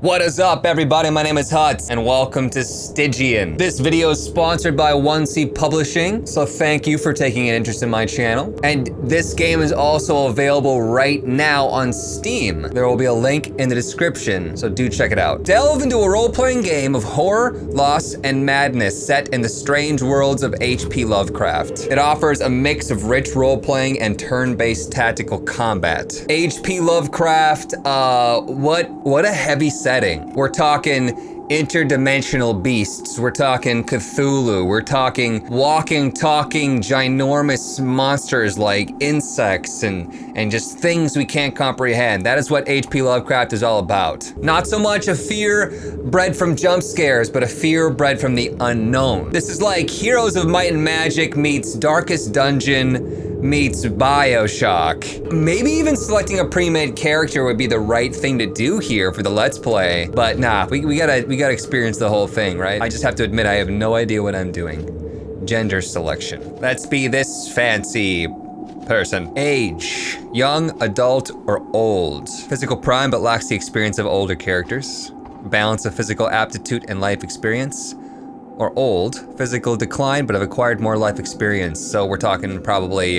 What is up, everybody? My name is Huts, and welcome to STYGIAN. This video is sponsored by 1C Publishing, so thank you for taking an interest in my channel. And this game is also available right now on Steam. There will be a link in the description, so do check it out. Delve into a role-playing game of horror, loss, and madness set in the strange worlds of H.P. Lovecraft. It offers a mix of rich role-playing and turn-based tactical combat. H.P. Lovecraft, what a heavy setting. We're talking interdimensional beasts. We're talking Cthulhu. We're talking walking, talking, ginormous monsters like insects and just things we can't comprehend. That is what H.P. Lovecraft is all about. Not so much a fear bred from jump scares, but a fear bred from the unknown. This is like Heroes of Might and Magic meets Darkest Dungeon meets BioShock. Maybe even selecting a pre-made character would be the right thing to do here for the Let's Play, but nah, we gotta experience the whole thing, right? I just have to admit I have no idea what I'm doing. Gender selection. Let's be this fancy person. Age, young, adult, or old. Physical prime but lacks the experience of older characters. Balance of physical aptitude and life experience. Or old, physical decline, but have acquired more life experience. So we're talking probably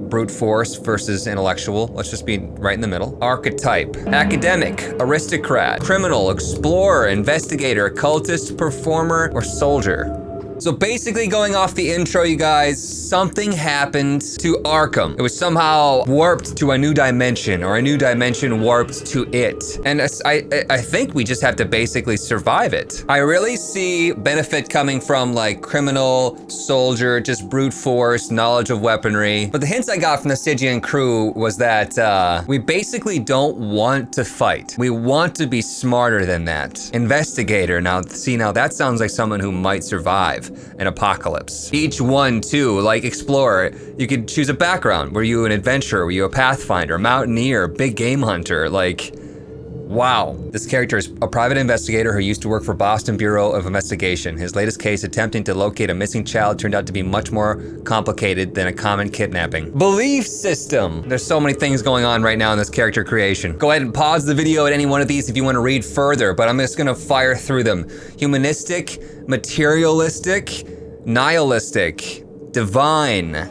brute force versus intellectual. Let's just be right in the middle. Archetype, academic, aristocrat, criminal, explorer, investigator, occultist, performer, or soldier. So basically, going off the intro, you guys, something happened to Arkham. It was somehow warped to a new dimension, or a new dimension warped to it. And I think we just have to basically survive it. I really see benefit coming from like criminal, soldier, just brute force, knowledge of weaponry. But the hints I got from the STYGIAN crew was that we basically don't want to fight. We want to be smarter than that. Investigator, now that sounds like someone who might survive an apocalypse. Each one too, like explorer, you could choose a background. Were you an adventurer? Were you a pathfinder, mountaineer, big game hunter? Like, wow. This character is a private investigator who used to work for Boston Bureau of Investigation. His latest case attempting to locate a missing child turned out to be much more complicated than a common kidnapping. Belief system. There's so many things going on right now in this character creation. Go ahead and pause the video at any one of these if you want to read further, but I'm just gonna fire through them. Humanistic, materialistic, nihilistic, divine,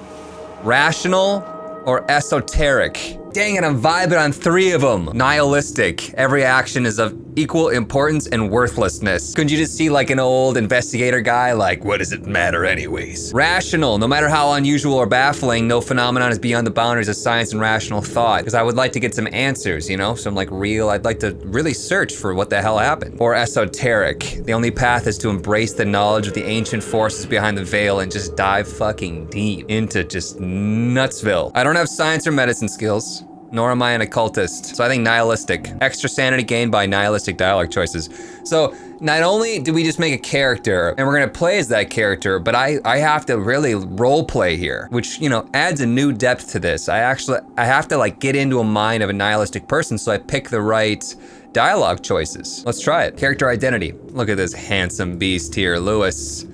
rational, or esoteric. Dang it, I'm vibing on 3 of them. Nihilistic. Every action is of equal importance and worthlessness. Couldn't you just see like an old investigator guy like, what does it matter anyways? Rational. No matter how unusual or baffling, no phenomenon is beyond the boundaries of science and rational thought. Because I would like to get some answers, you know? Some like I'd like to really search for what the hell happened. Or esoteric. The only path is to embrace the knowledge of the ancient forces behind the veil and just dive fucking deep into just Nutsville. I don't have science or medicine skills, nor am I an occultist. So I think nihilistic. Extra sanity gained by nihilistic dialogue choices. So not only do we just make a character and we're gonna play as that character, but I have to really role play here, which, you know, adds a new depth to this. I have to like get into a mind of a nihilistic person, so I pick the right dialogue choices. Let's try it. Character identity. Look at this handsome beast here, Louis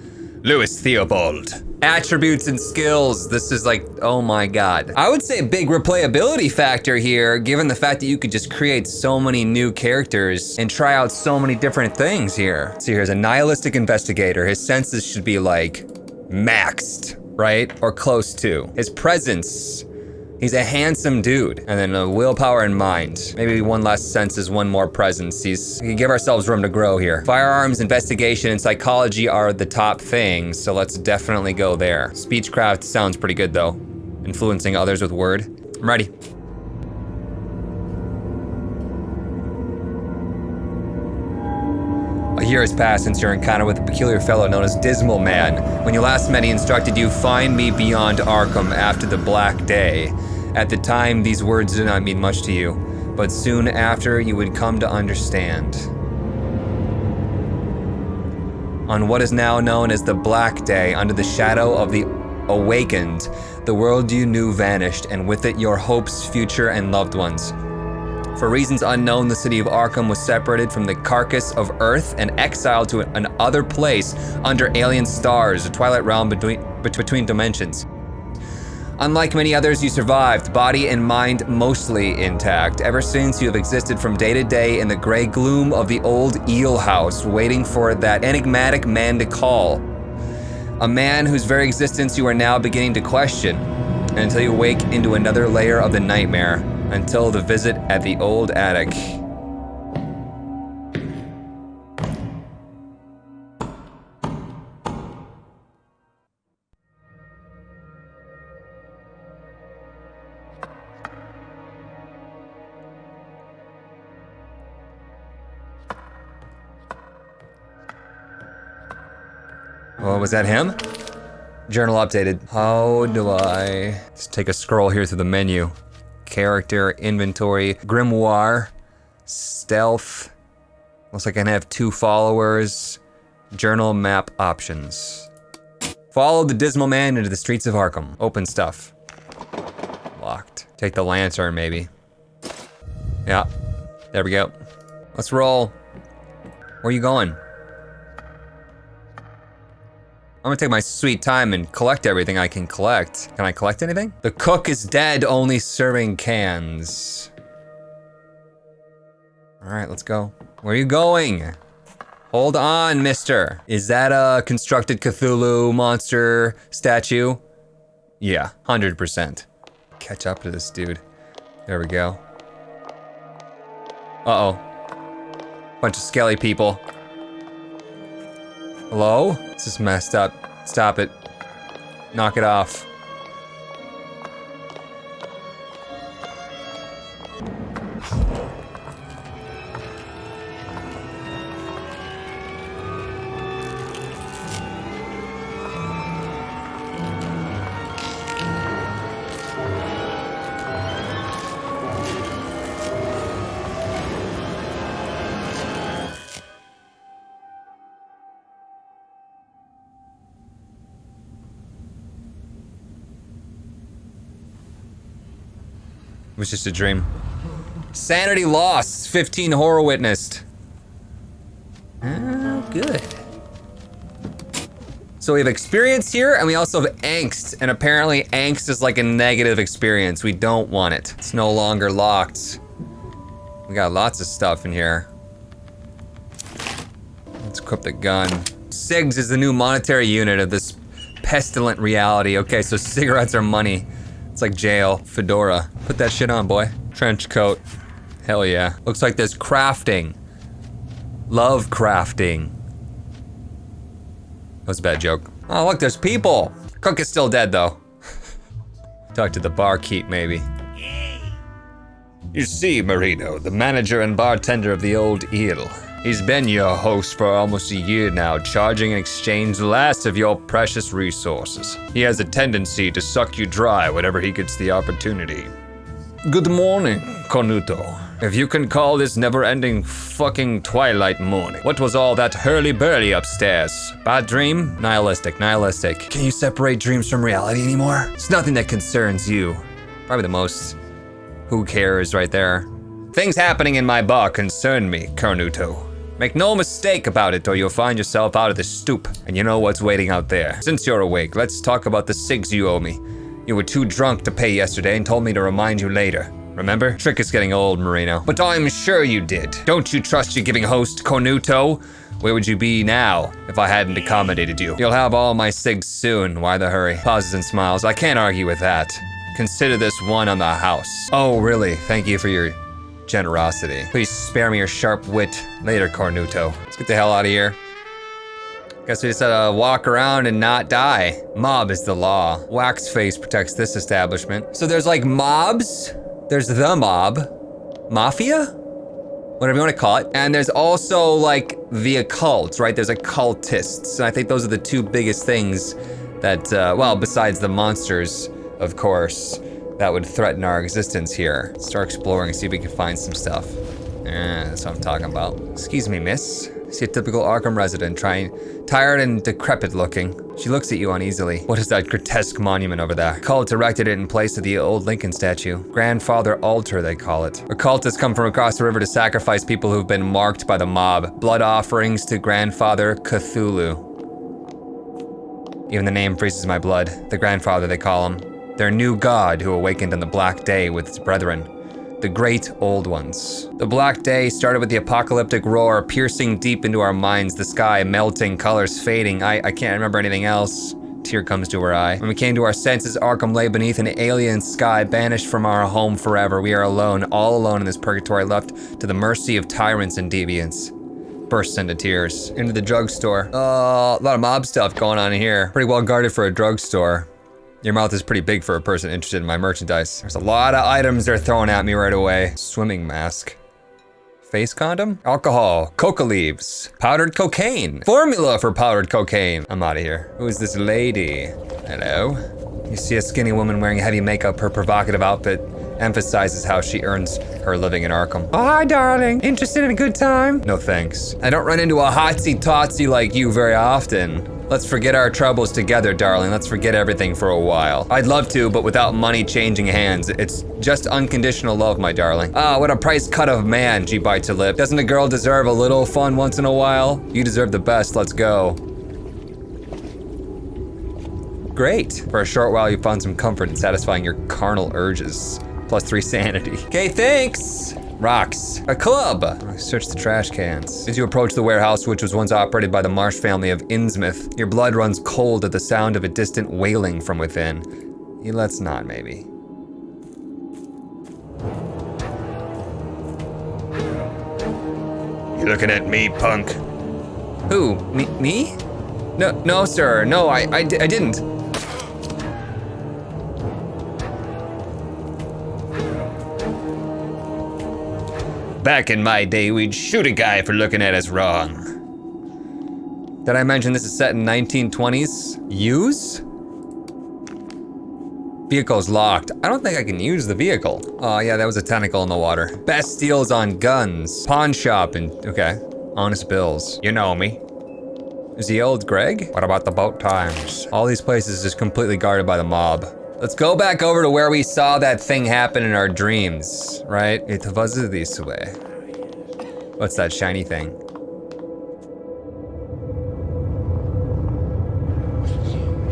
Theobald. Attributes and skills. This is like, oh my God. I would say a big replayability factor here, given the fact that you could just create so many new characters and try out so many different things here. So here's a nihilistic investigator. His senses should be like maxed, right? Or close to. His presence. He's a handsome dude. And then a willpower and mind. Maybe one less senses, one more presence. We can give ourselves room to grow here. Firearms, investigation, and psychology are the top things, so let's definitely go there. Speechcraft sounds pretty good though. Influencing others with word. I'm ready. A year has passed since your encounter with a peculiar fellow known as Dismal Man. When you last met, he instructed you, find me beyond Arkham after the Black Day. At the time, these words did not mean much to you, but soon after, you would come to understand. On what is now known as the Black Day, under the shadow of the Awakened, the world you knew vanished, and with it your hopes, future, and loved ones. For reasons unknown, the city of Arkham was separated from the carcass of Earth and exiled to an other place under alien stars, a twilight realm between dimensions. Unlike many others, you survived, body and mind mostly intact. Ever since, you have existed from day to day in the gray gloom of the old eel house, waiting for that enigmatic man to call. A man whose very existence you are now beginning to question, until you wake into another layer of the nightmare, until the visit at the old attic. Oh, was that him? Journal updated. How do I... Let's take a scroll here through the menu. Character, inventory, grimoire, stealth. Looks like I have 2 followers. Journal map options. Follow the dismal man into the streets of Arkham. Open stuff. Locked. Take the lantern, maybe. Yeah, there we go. Let's roll. Where are you going? I'm gonna take my sweet time and collect everything I can collect. Can I collect anything? The cook is dead, only serving cans. All right, let's go. Where are you going? Hold on, mister. Is that a constructed Cthulhu monster statue? Yeah, 100%. Catch up to this dude. There we go. Uh-oh. Bunch of skelly people. Hello? This is messed up. Stop it. Knock it off. It was just a dream. Sanity lost, 15 horror witnessed. Good. So we have experience here, and we also have angst, and apparently angst is like a negative experience. We don't want it. It's no longer locked. We got lots of stuff in here. Let's equip the gun. SIGs is the new monetary unit of this pestilent reality. Okay, so cigarettes are money. It's like jail. Fedora. Put that shit on, boy. Trench coat. Hell yeah. Looks like there's crafting. Love crafting. That was a bad joke. Oh, look, there's people. Cook is still dead, though. Talk to the barkeep, maybe. You see, Marino, the manager and bartender of the Old Eel. He's been your host for almost a year now, charging in exchange the last of your precious resources. He has a tendency to suck you dry whenever he gets the opportunity. Good morning, Cornuto. If you can call this never-ending fucking twilight morning. What was all that hurly-burly upstairs? Bad dream? Nihilistic, nihilistic. Can you separate dreams from reality anymore? It's nothing that concerns you. Probably the most who cares right there. Things happening in my bar concern me, Cornuto. Make no mistake about it, or you'll find yourself out of the stoop, and you know what's waiting out there. Since you're awake, let's talk about the SIGs you owe me. You were too drunk to pay yesterday and told me to remind you later. Remember? Trick is getting old, Marino. But I'm sure you did. Don't you trust your giving host, Cornuto? Where would you be now if I hadn't accommodated you? You'll have all my SIGs soon. Why the hurry? Pauses and smiles. I can't argue with that. Consider this one on the house. Oh, really? Thank you for your generosity. Please spare me your sharp wit later, Cornuto. Let's get the hell out of here. Guess we just gotta walk around and not die. Mob is the law. Wax face protects this establishment. So there's like mobs. There's the mob. Mafia? Whatever you want to call it. And there's also like the occult, right? There's occultists. And I think those are the 2 biggest things that, well, besides the monsters, of course, that would threaten our existence here. Start exploring, see if we can find some stuff. That's what I'm talking about. Excuse me, miss. See a typical Arkham resident, tired and decrepit looking. She looks at you uneasily. What is that grotesque monument over there? Cult erected it in place of the old Lincoln statue. Grandfather altar, they call it. Occultists come from across the river to sacrifice people who've been marked by the mob. Blood offerings to Grandfather Cthulhu. Even the name freezes my blood. The grandfather, they call him. their new god who awakened on the Black Day with its brethren, the Great Old Ones. The Black Day started with the apocalyptic roar piercing deep into our minds, the sky melting, colors fading. I can't remember anything else. Tear comes to her eye. When we came to our senses, Arkham lay beneath an alien sky, banished from our home forever. We are alone, all alone in this purgatory, left to the mercy of tyrants and deviants. Bursts into tears. Into the drugstore. A lot of mob stuff going on in here. Pretty well guarded for a drugstore. Your mouth is pretty big for a person interested in my merchandise. There's a lot of items they're throwing at me right away. Swimming mask. Face condom? Alcohol, coca leaves, powdered cocaine, formula for powdered cocaine. I'm out of here. Who is this lady? Hello? You see a skinny woman wearing heavy makeup. Her provocative outfit emphasizes how she earns her living in Arkham. Oh, hi, darling. Interested in a good time? No thanks. I don't run into a hotsy-totsy like you very often. Let's forget our troubles together, darling. Let's forget everything for a while. I'd love to, but without money changing hands. It's just unconditional love, my darling. Ah, what a price cut of man, she bites her lip. Doesn't a girl deserve a little fun once in a while? You deserve the best, let's go. Great. For a short while, you found some comfort in satisfying your carnal urges. +3 sanity. Okay, thanks. Rocks. A club. Search the trash cans. As you approach the warehouse, which was once operated by the Marsh family of Innsmouth, your blood runs cold at the sound of a distant wailing from within. Let's not, maybe. You looking at me, punk? Who? Me? No, sir. No, I didn't. Back in my day, we'd shoot a guy for looking at us wrong. Did I mention this is set in 1920s? Use? Vehicle's locked. I don't think I can use the vehicle. Oh yeah, that was a tentacle in the water. Best deals on guns. Pawn shop and, okay. Honest bills. You know me. Is he old Greg? What about the boat times? All these places just completely guarded by the mob. Let's go back over to where we saw that thing happen in our dreams, right? It was this way. What's that shiny thing?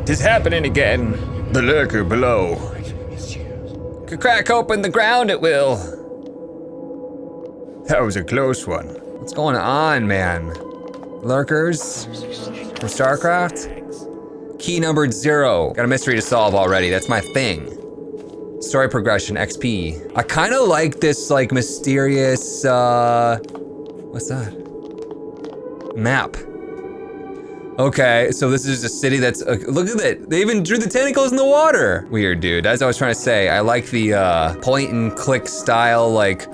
Tis happening again. The lurker below. Could crack open the ground, it will. That was a close one. What's going on, man? Lurkers from StarCraft? Key numbered 0. Got a mystery to solve already, that's my thing. Story progression, XP. I kinda like this like mysterious, what's that? Map. Okay, so this is a city that's, look at it. They even drew the tentacles in the water. Weird, dude, as I was trying to say, I like the point and click style like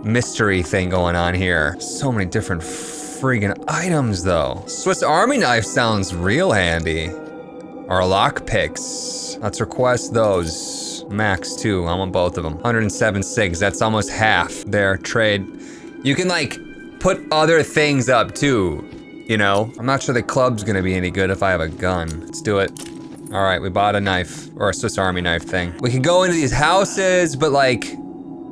mystery thing going on here. So many different friggin' items though. Swiss Army knife sounds real handy. Or lockpicks. Let's request those. Max 2, I want both of them. 107.6, that's almost half their trade. You can like put other things up too, you know? I'm not sure the club's gonna be any good if I have a gun. Let's do it. All right, we bought a knife, or a Swiss Army knife thing. We can go into these houses, but like,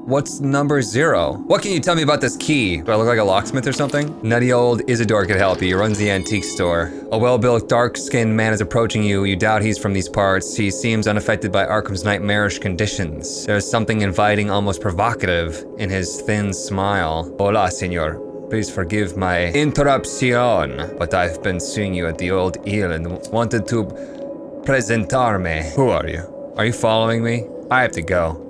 what's number 0? What can you tell me about this key? Do I look like a locksmith or something? Nutty old Isidore could help you. He runs the antique store. A well-built, dark-skinned man is approaching you. You doubt he's from these parts. He seems unaffected by Arkham's nightmarish conditions. There's something inviting, almost provocative, in his thin smile. Hola, senor. Please forgive my interruption, but I've been seeing you at the old inn and wanted to presentarme. Who are you? Are you following me? I have to go.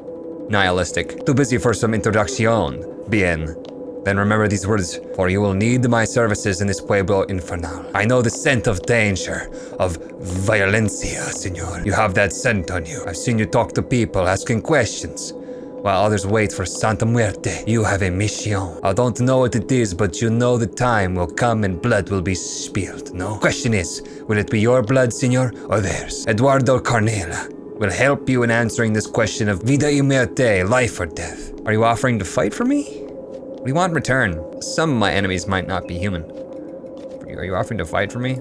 Nihilistic. Too busy for some introduction. Bien. Then remember these words, for you will need my services in this pueblo infernal. I know the scent of danger, of violencia, senor. You have that scent on you. I've seen you talk to people, asking questions, while others wait for Santa Muerte. You have a mission. I don't know what it is, but you know the time will come and blood will be spilled, no? Question is, will it be your blood, senor, or theirs? Eduardo Carnela will help you in answering this question of vida y muerte, life or death. Are you offering to fight for me? What do you want in return? Some of my enemies might not be human. Are you offering to fight for me?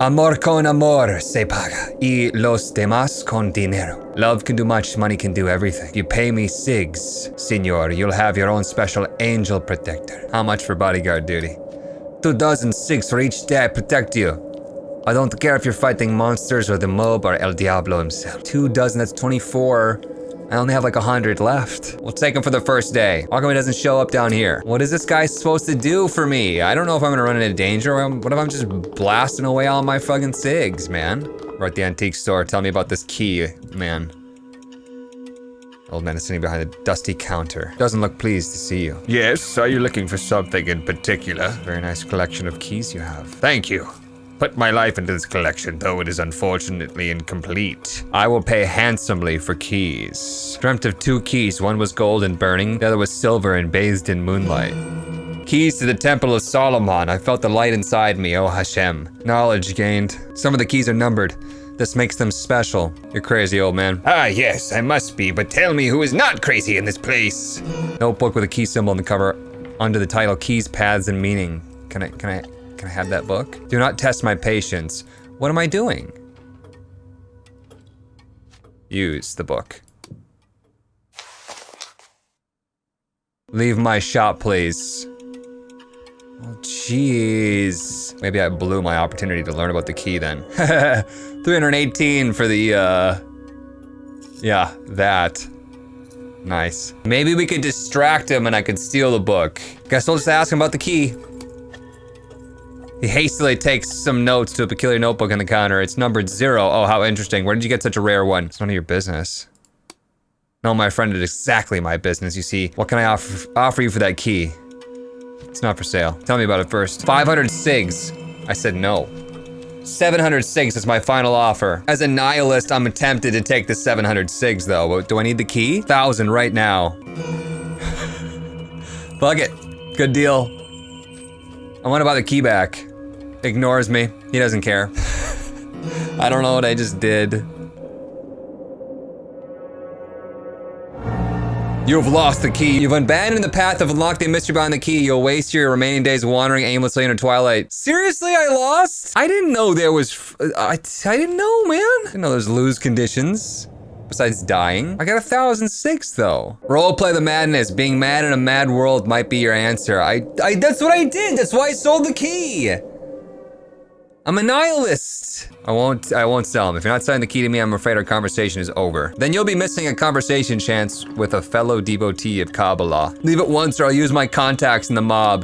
Amor con amor se paga, y los demás con dinero. Love can do much, money can do everything. You pay me SIGs, senor, you'll have your own special angel protector. How much for bodyguard duty? 2,000 SIGs for each day I protect you. I don't care if you're fighting monsters or the mob or El Diablo himself. 2 dozen, that's 24. I only have like 100 left. We'll take him for the first day. How come he doesn't show up down here? What is this guy supposed to do for me? I don't know if I'm gonna run into danger or what if I'm just blasting away all my fucking cigs, man? We're at the antique store. Tell me about this key, man. Old man is sitting behind a dusty counter. Doesn't look pleased to see you. Yes, are you looking for something in particular? Very nice collection of keys you have. Thank you. Put my life into this collection, though it is unfortunately incomplete. I will pay handsomely for keys. Dreamt of 2 keys. One was gold and burning, the other was silver and bathed in moonlight. Keys to the Temple of Solomon. I felt the light inside me, oh Hashem. Knowledge gained. Some of the keys are numbered. This makes them special. You're crazy, old man. Ah, yes, I must be, but tell me who is not crazy in this place. Notebook with a key symbol on the cover under the title Keys, Paths, and Meaning. Can I have that book? Do not test my patience. What am I doing? Use the book. Leave my shop, please. Oh, jeez. Maybe I blew my opportunity to learn about the key then. 318 for the, yeah, that. Nice. Maybe we could distract him and I could steal the book. Guess I'll just ask him about the key. He hastily takes some notes to a peculiar notebook on the counter. It's numbered 0. Oh, how interesting. Where did you get such a rare one? It's none of your business. No, my friend, it is exactly my business, you see. What can I offer you for that key? It's not for sale. Tell me about it first. 500 cigs. I said no. 700 cigs is my final offer. As a nihilist, I'm tempted to take the 700 cigs though. But do I need the key? 1,000 right now. Fuck it. Good deal. I want to buy the key back. Ignores me. He doesn't care. I don't know what I just did. You have lost the key. You've abandoned the path of unlocking the mystery behind the key. You'll waste your remaining days wandering aimlessly into twilight. Seriously, I lost? I didn't know there was, I didn't know, man. I didn't know there's lose conditions. Besides dying. I got 1,006 though. Roleplay the madness. Being mad in a mad world might be your answer. That's what I did. That's why I sold the key. I'm a nihilist. I won't sell him. If you're not selling the key to me, I'm afraid our conversation is over. Then you'll be missing a conversation chance with a fellow devotee of Kabbalah. Leave it once or I'll use my contacts in the mob.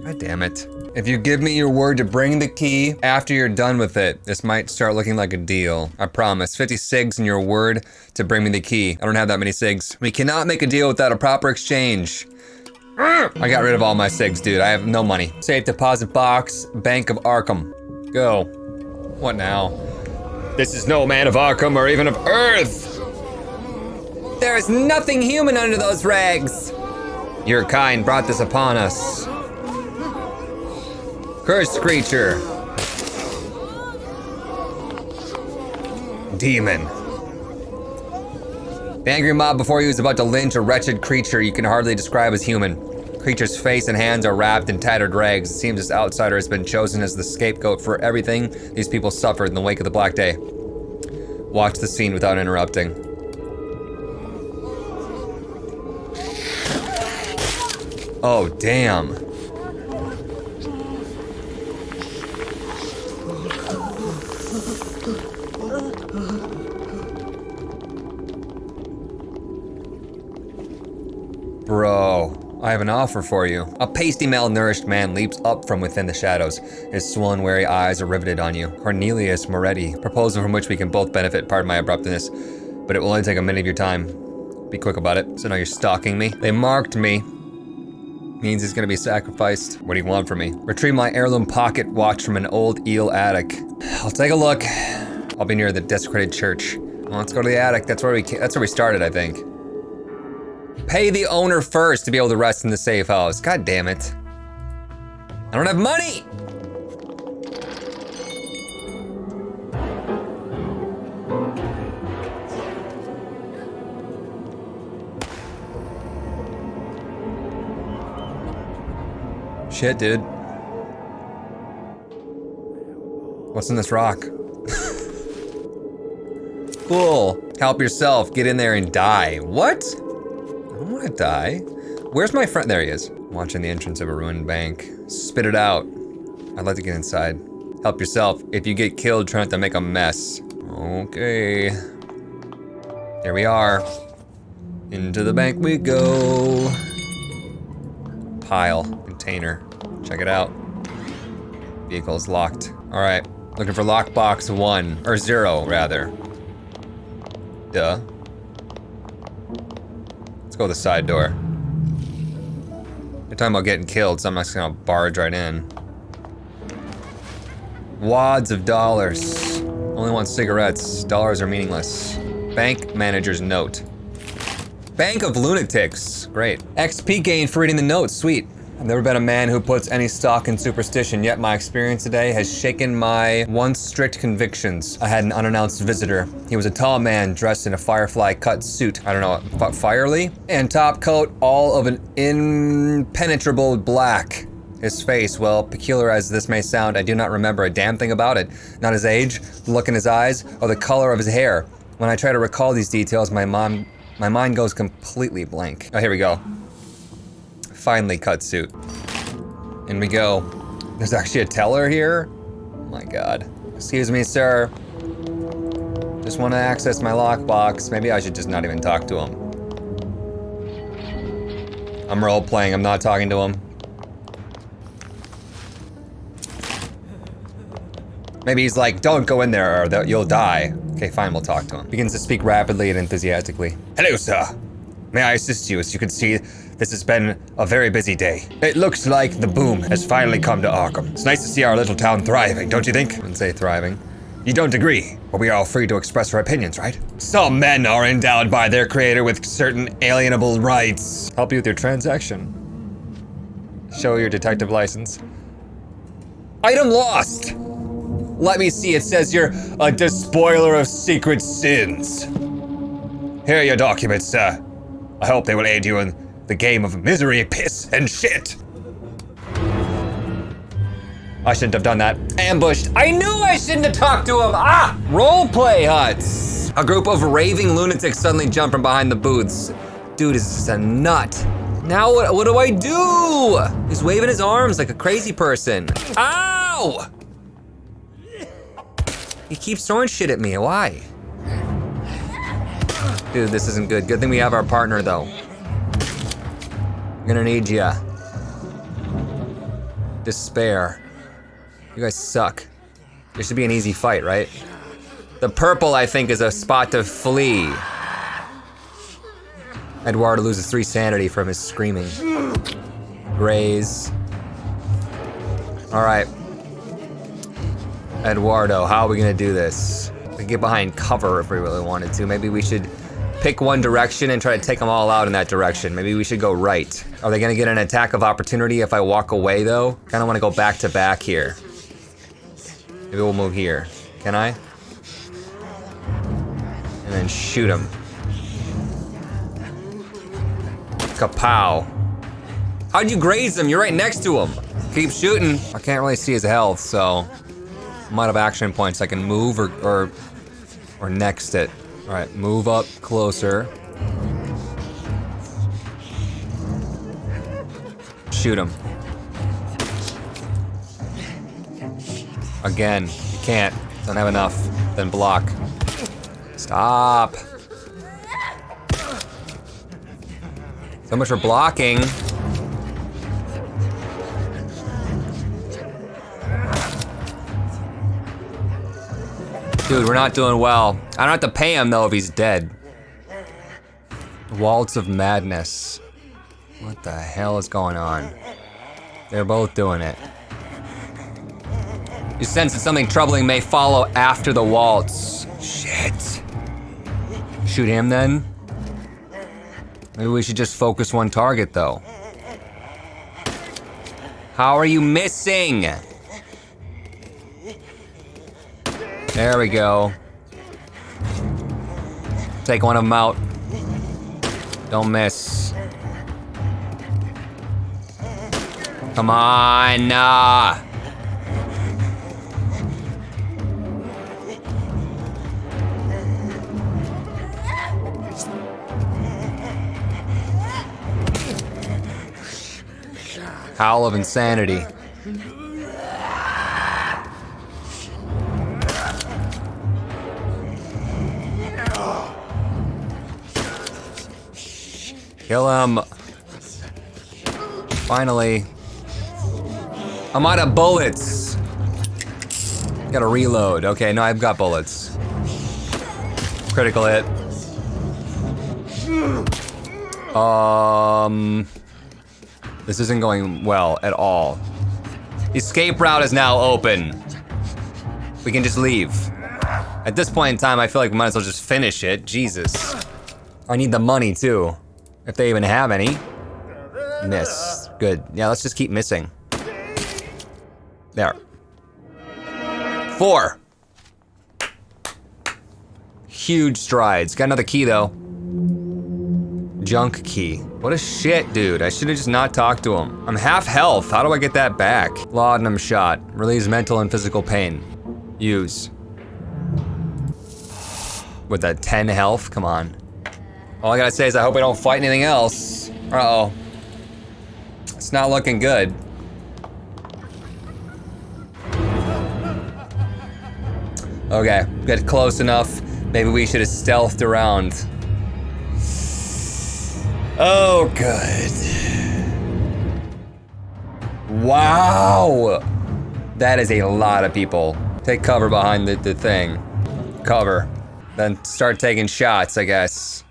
God damn it. If you give me your word to bring the key after you're done with it, this might start looking like a deal. I promise. 50 cigs and your word to bring me the key. I don't have that many cigs. We cannot make a deal without a proper exchange. I got rid of all my cigs, dude. I have no money. Safe deposit box, Bank of Arkham. Go. What now? This is no man of Arkham or even of Earth. There is nothing human under those rags. Your kind brought this upon us. Cursed creature. Demon. The angry mob before you is about to lynch a wretched creature you can hardly describe as human. Creature's face and hands are wrapped in tattered rags. It seems this outsider has been chosen as the scapegoat for everything these people suffered in the wake of the Black Day. Watch the scene without interrupting. Oh, damn. Bro, I have an offer for you. A pasty, malnourished man leaps up from within the shadows. His swollen, weary eyes are riveted on you. Cornelius Moretti. Proposal from which we can both benefit. Pardon my abruptness, but it will only take a minute of your time. Be quick about it. So now you're stalking me. They marked me. Means he's gonna be sacrificed. What do you want from me? Retrieve my heirloom pocket watch from an old eel attic. I'll take a look. I'll be near the desecrated church. Well, let's go to the attic. That's where we started, I think. Pay the owner first to be able to rest in the safe house. God damn it. I don't have money! Shit, dude. What's in this rock? Cool. Help yourself. Get in there and die. What? I don't want to die. Where's my friend? There he is. Watching the entrance of a ruined bank. Spit it out. I'd like to get inside. Help yourself. If you get killed, try not to make a mess. Okay. Here we are. Into the bank we go. Pile. Container. Check it out. Vehicle's locked. Alright. Looking for lockbox 1. Or 0, rather. Duh. Let's go with the side door. They're talking about getting killed, so I'm just gonna barge right in. Wads of dollars. Only want cigarettes. Dollars are meaningless. Bank manager's note. Bank of lunatics. Great. XP gained for reading the note. Sweet. I've never been a man who puts any stock in superstition, yet my experience today has shaken my once strict convictions. I had an unannounced visitor. He was a tall man dressed in a firefly cut suit. I don't know, firely? And top coat, all of an impenetrable black. His face, well, peculiar as this may sound, I do not remember a damn thing about it. Not his age, the look in his eyes, or the color of his hair. When I try to recall these details, my mind goes completely blank. Oh, here we go. Finally cut suit. In we go. There's actually a teller here? Oh my god. Excuse me, sir. Just want to access my lockbox. Maybe I should just not even talk to him. I'm role-playing, I'm not talking to him. Maybe he's like, don't go in there or you'll die. Okay, fine, we'll talk to him. Begins to speak rapidly and enthusiastically. Hello, sir. May I assist you? As you can see, this has been a very busy day. It looks like the boom has finally come to Arkham. It's nice to see our little town thriving, don't you think? I wouldn't say thriving. You don't agree, but we are all free to express our opinions, right? Some men are endowed by their creator with certain alienable rights. Help you with your transaction. Show your detective license. Item lost! Let me see, it says you're a despoiler of secret sins. Here are your documents, sir. I hope they will aid you in the game of misery, piss, and shit. I shouldn't have done that. Ambushed. I knew I shouldn't have talked to him. Ah! Roleplay huts. A group of raving lunatics suddenly jump from behind the booths. Dude is just a nut. Now what do I do? He's waving his arms like a crazy person. Ow! He keeps throwing shit at me, why? Dude, this isn't good. Good thing we have our partner, though. I'm gonna need ya. Despair. You guys suck. This should be an easy fight, right? The purple, I think, is a spot to flee. Eduardo loses 3 sanity from his screaming. Graze. All right. Eduardo, how are we gonna do this? We can get behind cover if we really wanted to. Maybe we should pick one direction and try to take them all out in that direction. Maybe we should go right. Are they gonna get an attack of opportunity if I walk away though? Kinda wanna go back to back here. Maybe we'll move here. Can I? And then shoot him. Kapow. How'd you graze him? You're right next to him. Keep shooting. I can't really see his health, so I'm out of action points. I can move or next it. All right, move up closer. Shoot him. Again, you can't. Don't have enough. Then block. Stop. So much for blocking. Dude, we're not doing well. I don't have to pay him though if he's dead. Waltz of Madness. What the hell is going on? They're both doing it. You sense that something troubling may follow after the waltz. Shit. Shoot him then? Maybe we should just focus one target though. How are you missing? There we go. Take one of them out. Don't miss. Come on. Howl of insanity. Kill him. Finally. I'm out of bullets. Gotta reload. Okay, no, I've got bullets. Critical hit. This isn't going well at all. Escape route is now open. We can just leave. At this point in time, I feel like we might as well just finish it. Jesus. I need the money too. If they even have any. Miss. Good. Yeah, let's just keep missing. There. 4. Huge strides. Got another key though. Junk key. What a shit, dude. I should have just not talked to him. I'm half health. How do I get that back? Laudanum shot. Relieves mental and physical pain. Use. With that 10 health? Come on. All I gotta say is I hope I don't fight anything else. Uh-oh. It's not looking good. Okay, get close enough. Maybe we should have stealthed around. Oh, good. Wow. That is a lot of people. Take cover behind the thing. Cover. Then start taking shots, I guess.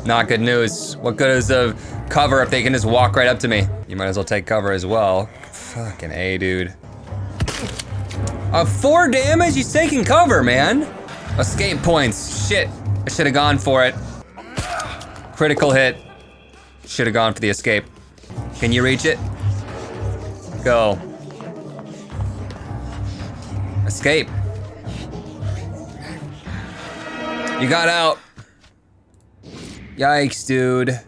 Not good news. What good is the cover if they can just walk right up to me? You might as well take cover as well. Fucking A, dude. 4 damage? He's taking cover, man. Escape points. Shit. I should have gone for it. Critical hit. Should have gone for the escape. Can you reach it? Go. Escape. You got out. Yikes, dude.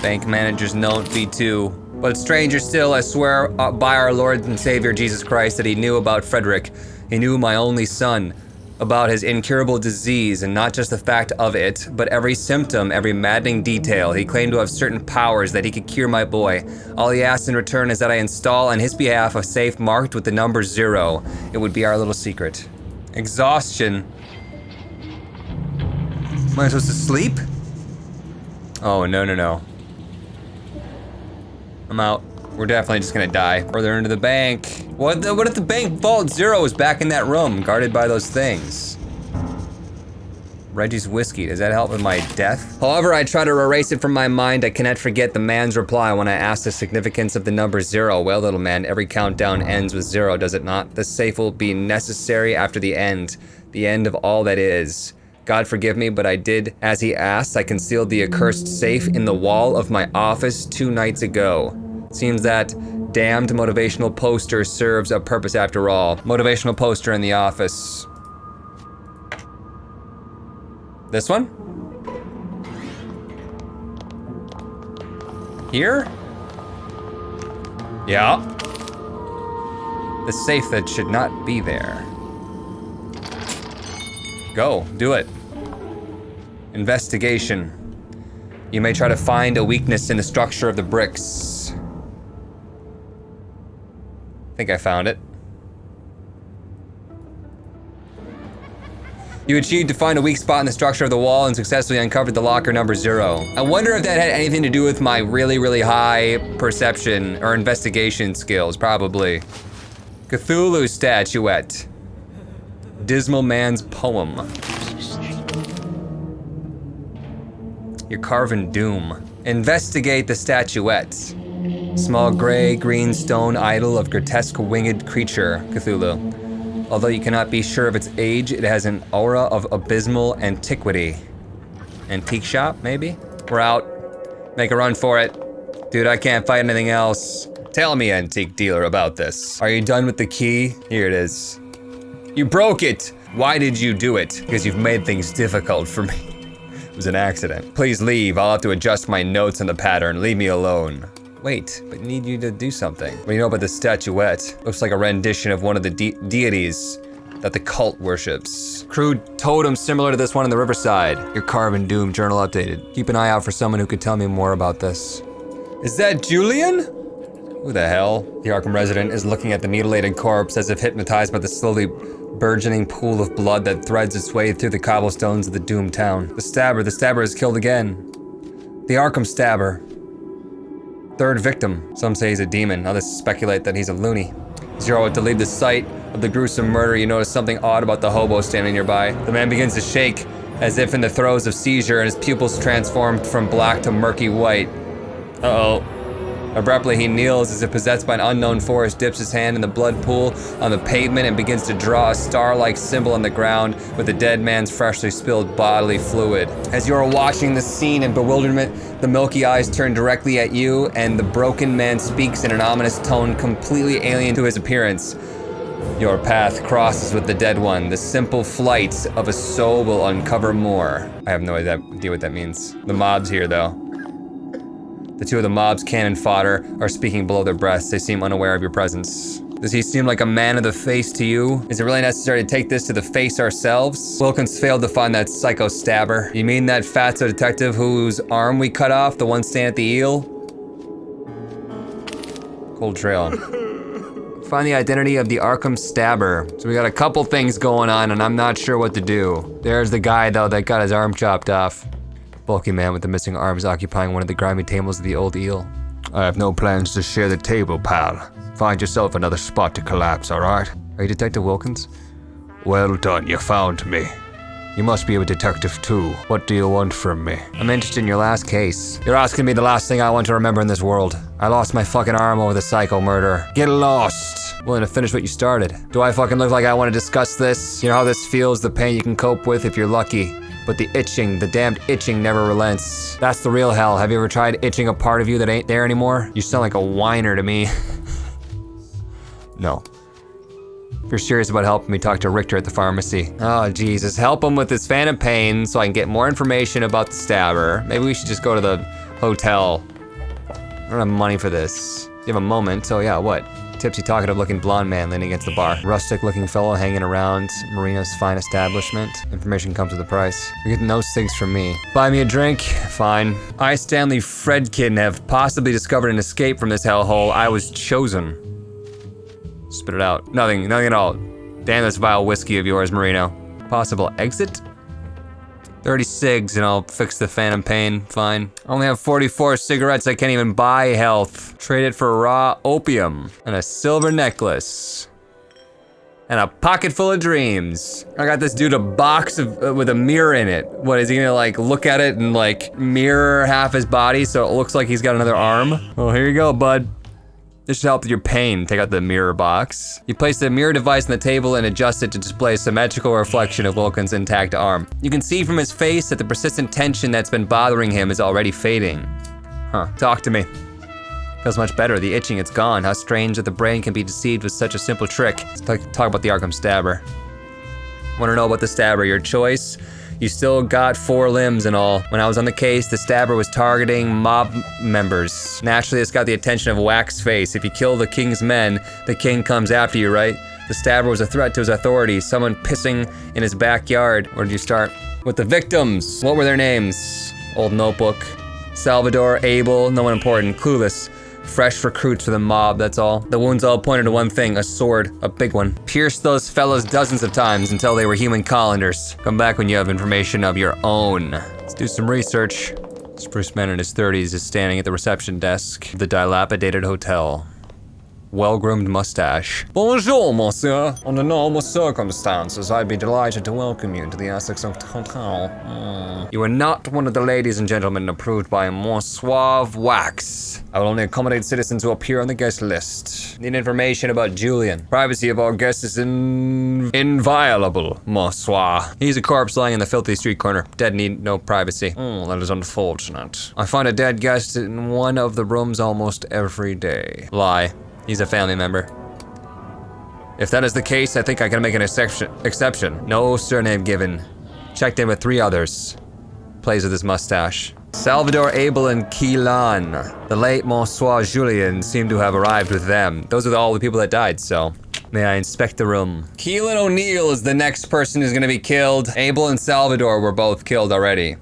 Bank manager's note V2. But stranger still, I swear by our Lord and Savior Jesus Christ that he knew about Frederick. He knew my only son, about his incurable disease, and not just the fact of it, but every symptom, every maddening detail. He claimed to have certain powers that he could cure my boy. All he asked in return is that I install on his behalf a safe marked with the number 0. It would be our little secret. Exhaustion. Am I supposed to sleep? Oh, no. I'm out. We're definitely just gonna die. Further into the bank. What if the bank vault 0 is back in that room, guarded by those things? Reggie's whiskey, does that help with my death? However, I try to erase it from my mind. I cannot forget the man's reply when I asked the significance of the number 0. Well, little man, every countdown ends with 0, does it not? The safe will be necessary after the end of all that is. God forgive me, but I did as he asked. I concealed the accursed safe in the wall of my office 2 nights ago. Seems that damned motivational poster serves a purpose after all. Motivational poster in the office. This one? Here? Yeah. The safe that should not be there. Go, do it. Investigation. You may try to find a weakness in the structure of the bricks. I think I found it. You achieved to find a weak spot in the structure of the wall and successfully uncovered the locker number 0. I wonder if that had anything to do with my really high perception or investigation skills, probably. Cthulhu statuette. Dismal man's poem. You're carving doom. Investigate the statuette. Small gray, green stone idol of grotesque winged creature, Cthulhu. Although you cannot be sure of its age, it has an aura of abysmal antiquity. Antique shop, maybe? We're out. Make a run for it. Dude, I can't fight anything else. Tell me, antique dealer, about this. Are you done with the key? Here it is. You broke it! Why did you do it? Because you've made things difficult for me. It was an accident. Please leave. I'll have to adjust my notes on the pattern. Leave me alone. Wait, but need you to do something. What do you know about the statuette? Looks like a rendition of one of the deities that the cult worships. Crude totem similar to this one in the riverside. Your carving doom journal updated. Keep an eye out for someone who could tell me more about this. Is that Julian? Who the hell? The Arkham resident is looking at the mutilated corpse as if hypnotized by the slowly burgeoning pool of blood that threads its way through the cobblestones of the doomed town. The stabber is killed again. The Arkham stabber. Third victim. Some say he's a demon, others speculate that he's a loony. As you're about to leave the site of the gruesome murder, you notice something odd about the hobo standing nearby. The man begins to shake, as if in the throes of seizure, and his pupils transformed from black to murky white. Uh-oh. Abruptly, he kneels as if possessed by an unknown force, dips his hand in the blood pool on the pavement, and begins to draw a star-like symbol on the ground with the dead man's freshly spilled bodily fluid. As you are watching the scene in bewilderment, the milky eyes turn directly at you, and the broken man speaks in an ominous tone completely alien to his appearance. Your path crosses with the dead one. The simple flight of a soul will uncover more. I have no idea what that means. The mob's here, though. The two of the mob's cannon fodder are speaking below their breaths. They seem unaware of your presence. Does he seem like a man of the face to you? Is it really necessary to take this to the face ourselves? Wilkins failed to find that psycho stabber. You mean that fatso detective whose arm we cut off? The one staying at the eel? Cold trail. Find the identity of the Arkham stabber. So we got a couple things going on and I'm not sure what to do. There's the guy though that got his arm chopped off. Bulky man with the missing arms occupying one of the grimy tables of the old eel. I have no plans to share the table, pal. Find yourself another spot to collapse, alright? Are you Detective Wilkins? Well done, you found me. You must be a detective too. What do you want from me? I'm interested in your last case. You're asking me the last thing I want to remember in this world. I lost my fucking arm over the psycho murder. Get lost. Willing to finish what you started. Do I fucking look like I want to discuss this? You know how this feels, the pain you can cope with if you're lucky. But the itching, the damned itching never relents. That's the real hell. Have you ever tried itching a part of you that ain't there anymore? You sound like a whiner to me. No. If you're serious about helping me, talk to Richter at the pharmacy. Oh, Jesus. Help him with his phantom pain so I can get more information about the stabber. Maybe we should just go to the hotel. I don't have money for this. You have a moment, so yeah, what? Tipsy, talkative looking blonde man leaning against the bar. Rustic looking fellow hanging around Marina's fine establishment. Information comes with a price. You're getting those things from me. Buy me a drink? Fine. I, Stanley Fredkin, have possibly discovered an escape from this hellhole. I was chosen. Spit it out. Nothing at all. Damn this vile whiskey of yours, Marino. Possible exit? 30 cigs and I'll fix the phantom pain, fine. I only have 44 cigarettes, I can't even buy health. Trade it for raw opium and a silver necklace. And a pocket full of dreams. I got this dude a box of, with a mirror in it. What, is he gonna like look at it and like mirror half his body so it looks like he's got another arm? Well, here you go, bud. This should help with your pain. Take out the mirror box. You place the mirror device on the table and adjust it to display a symmetrical reflection of Wilkins' intact arm. You can see from his face that the persistent tension that's been bothering him is already fading. Huh, talk to me. Feels much better, the itching, it's gone. How strange that the brain can be deceived with such a simple trick. Let's talk about the Arkham stabber. Wanna know about the stabber, your choice? You still got 4 limbs and all. When I was on the case, the stabber was targeting mob members. Naturally, it's got the attention of Waxface. If you kill the king's men, the king comes after you, right? The stabber was a threat to his authority, someone pissing in his backyard. Where did you start? With the victims. What were their names? Old notebook. Salvador, Abel, no one important. Clueless. Fresh recruits for the mob, that's all. The wounds all pointed to one thing, a sword, a big one. Pierced those fellows dozens of times until they were human colanders. Come back when you have information of your own. Let's do some research. Spruce man in his 30s is standing at the reception desk of the dilapidated hotel. Well-groomed mustache. Bonjour, monsieur. Under normal circumstances, I'd be delighted to welcome you to the Essex Hotel. You are not one of the ladies and gentlemen approved by Monsieur Wax. I will only accommodate citizens who appear on the guest list. Need information about Julian. Privacy of our guests is inviolable, monsieur. He's a corpse lying in the filthy street corner. Dead, need no privacy. Oh, that is unfortunate. I find a dead guest in one of the rooms almost every day. Lie. He's a family member. If that is the case, I think I can make an exception. No surname given. Checked in with 3 others. Plays with his mustache. Salvador, Abel, and Keelan. The late Monsieur Julien seemed to have arrived with them. Those are all the people that died, so may I inspect the room? Keelan O'Neill is the next person who's gonna be killed. Abel and Salvador were both killed already.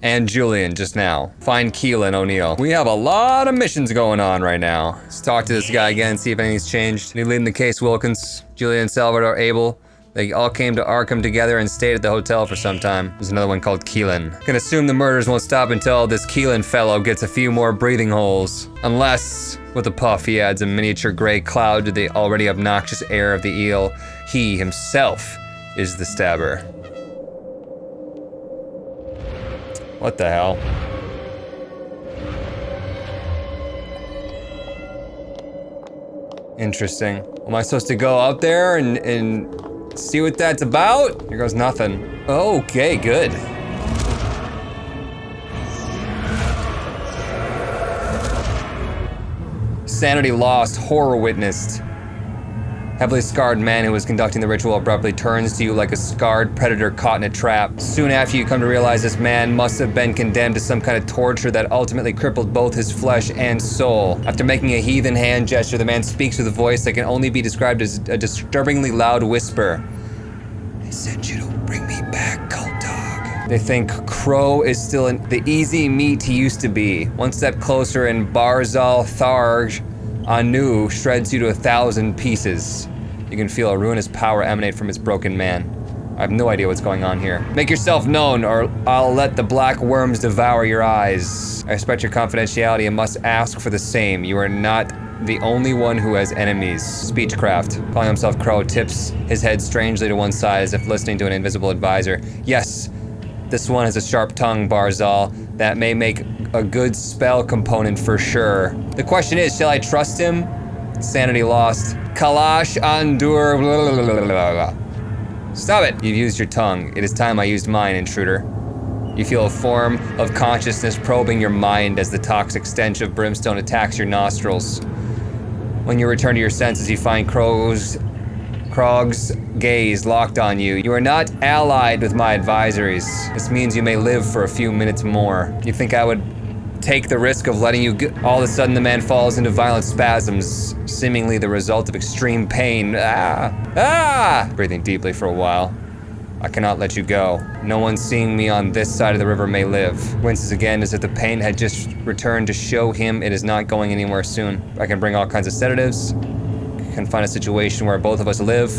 and Julian just now. Find Keelan O'Neill. We have a lot of missions going on right now. Let's talk to this guy again, see if anything's changed. He leading the case, Wilkins, Julian, Salvador, Abel. They all came to Arkham together and stayed at the hotel for some time. There's another one called Keelan. Can assume the murders won't stop until this Keelan fellow gets a few more breathing holes. Unless, with a puff, he adds a miniature gray cloud to the already obnoxious air of the eel. He himself is the stabber. What the hell? Interesting. Am I supposed to go out there and see what that's about? Here goes nothing. Okay, good. Sanity lost, horror witnessed. Heavily scarred man who was conducting the ritual abruptly turns to you like a scarred predator caught in a trap. Soon after, you come to realize this man must have been condemned to some kind of torture that ultimately crippled both his flesh and soul. After making a heathen hand gesture, the man speaks with a voice that can only be described as a disturbingly loud whisper. I sent you to bring me back, cult dog. They think Crow is still the easy meat he used to be. One step closer and Barzal Tharg Anu shreds you to 1,000 pieces. You can feel a ruinous power emanate from its broken man. I have no idea what's going on here. Make yourself known or I'll let the black worms devour your eyes. I respect your confidentiality and must ask for the same. You are not the only one who has enemies. Speechcraft. Calling himself Crow, tips his head strangely to one side as if listening to an invisible advisor. Yes, this one has a sharp tongue, Barzal. That may make a good spell component for sure. The question is, shall I trust him? Sanity lost. Kalash Andur. Stop it! You've used your tongue. It is time I used mine, intruder. You feel a form of consciousness probing your mind as the toxic stench of brimstone attacks your nostrils. When you return to your senses, you find Krog's gaze locked on you. You are not allied with my advisories. This means you may live for a few minutes more. You think I would take the risk of letting you all of a sudden the man falls into violent spasms, seemingly the result of extreme pain. Breathing deeply for a while. I cannot let you go. No one seeing me on this side of the river may live. Winces again as if the pain had just returned to show him it is not going anywhere soon. I can bring all kinds of sedatives. Can find a situation where both of us live.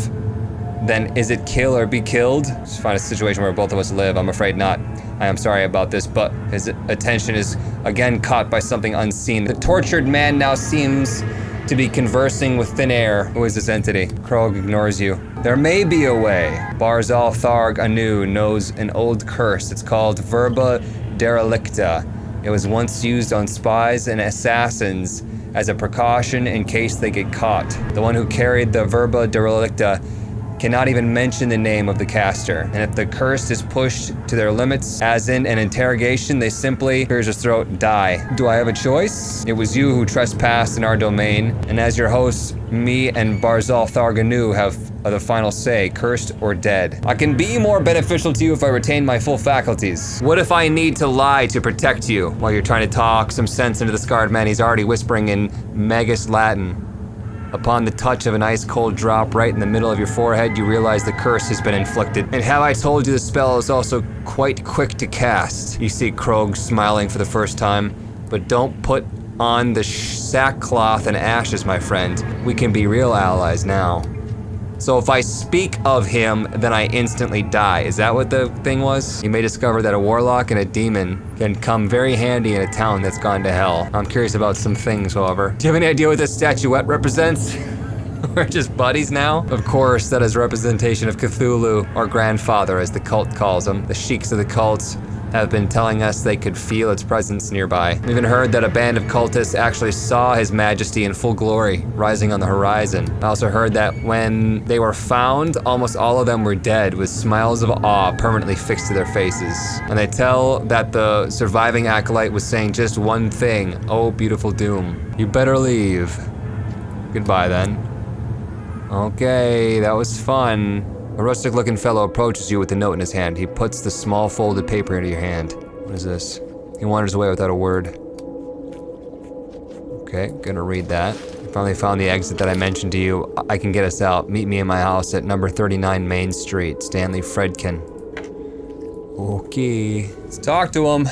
Then is it kill or be killed? Just find a situation where both of us live. I'm afraid not. I am sorry about this, but his attention is again caught by something unseen. The tortured man now seems to be conversing with thin air. Who is this entity? Krog ignores you. There may be a way. Barzal Tharg Anu knows an old curse. It's called Verba Derelicta. It was once used on spies and assassins as a precaution in case they get caught. The one who carried the Verba Derelicta cannot even mention the name of the caster. And if the curse is pushed to their limits, as in an interrogation, they simply, here's his throat, die. Do I have a choice? It was you who trespassed in our domain, and as your host, me and Barzal Tharganu have the final say, cursed or dead. I can be more beneficial to you if I retain my full faculties. What if I need to lie to protect you? While you're trying to talk some sense into the scarred man, he's already whispering in Magus Latin. Upon the touch of an ice-cold drop right in the middle of your forehead, you realize the curse has been inflicted. And have I told you the spell is also quite quick to cast? You see Krog smiling for the first time, but don't put on the sackcloth and ashes, my friend. We can be real allies now. So if I speak of him, then I instantly die. Is that what the thing was? You may discover that a warlock and a demon can come very handy in a town that's gone to hell. I'm curious about some things, however. Do you have any idea what this statuette represents? We're just buddies now? Of course, that is representation of Cthulhu, or grandfather as the cult calls him. The sheiks of the cult have been telling us they could feel its presence nearby. We even heard that a band of cultists actually saw His Majesty in full glory, rising on the horizon. I also heard that when they were found, almost all of them were dead, with smiles of awe permanently fixed to their faces. And they tell that the surviving acolyte was saying just one thing, "Oh, beautiful doom. You better leave." Goodbye then. Okay, that was fun. A rustic-looking fellow approaches you with a note in his hand. He puts the small folded paper into your hand. What is this? He wanders away without a word. Okay, gonna read that. Finally found the exit that I mentioned to you. I can get us out. Meet me in my house at number 39 Main Street. Stanley Fredkin. Okay. Let's talk to him.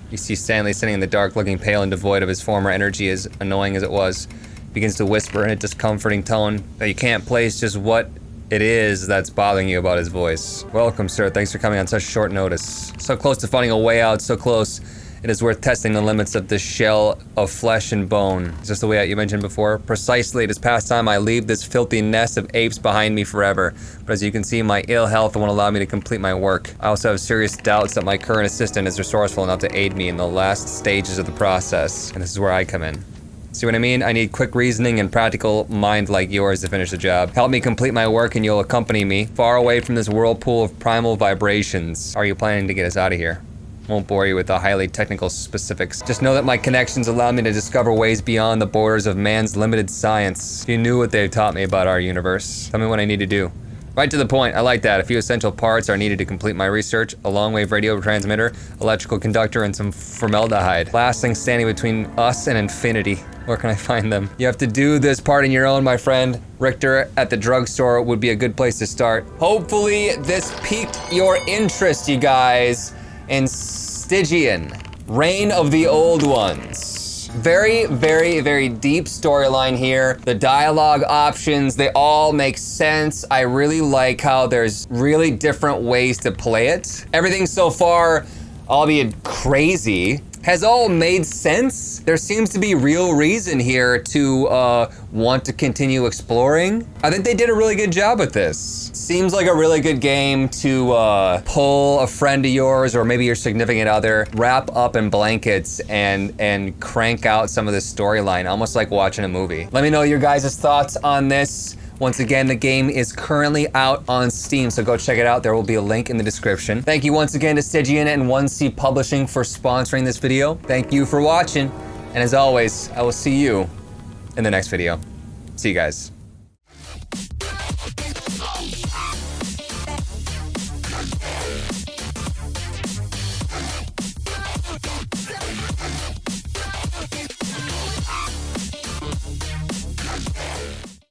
You see Stanley sitting in the dark, looking pale and devoid of his former energy, as annoying as it was. Begins to whisper in a discomforting tone that you can't place just what it is that's bothering you about his voice. Welcome, sir. Thanks for coming on such short notice. So close to finding a way out, so close. It is worth testing the limits of this shell of flesh and bone. Is this the way out you mentioned before? Precisely. It is past time I leave this filthy nest of apes behind me forever. But as you can see, my ill health won't allow me to complete my work. I also have serious doubts that my current assistant is resourceful enough to aid me in the last stages of the process. And this is where I come in. See what I mean? I need quick reasoning and practical mind like yours to finish the job. Help me complete my work and you'll accompany me far away from this whirlpool of primal vibrations. Are you planning to get us out of here? Won't bore you with the highly technical specifics. Just know that my connections allow me to discover ways beyond the borders of man's limited science. If you knew what they've taught me about our universe, tell me what I need to do. Right to the point, I like that. A few essential parts are needed to complete my research. A long-wave radio transmitter, electrical conductor, and some formaldehyde. Last thing standing between us and infinity. Where can I find them? You have to do this part on your own, my friend. Richter at the drugstore would be a good place to start. Hopefully this piqued your interest, you guys, in Stygian, Reign of the Old Ones. Very, very, very deep storyline here. The dialogue options, they all make sense. I really like how there's really different ways to play it. Everything so far, albeit crazy, has all made sense. There seems to be real reason here to want to continue exploring. I think they did a really good job with this. Seems like a really good game to pull a friend of yours or maybe your significant other, wrap up in blankets and crank out some of this storyline, almost like watching a movie. Let me know your guys' thoughts on this. Once again, the game is currently out on Steam, so go check it out. There will be a link in the description. Thank you once again to STYGIAN and 1C Publishing for sponsoring this video. Thank you for watching, and as always, I will see you in the next video. See you guys.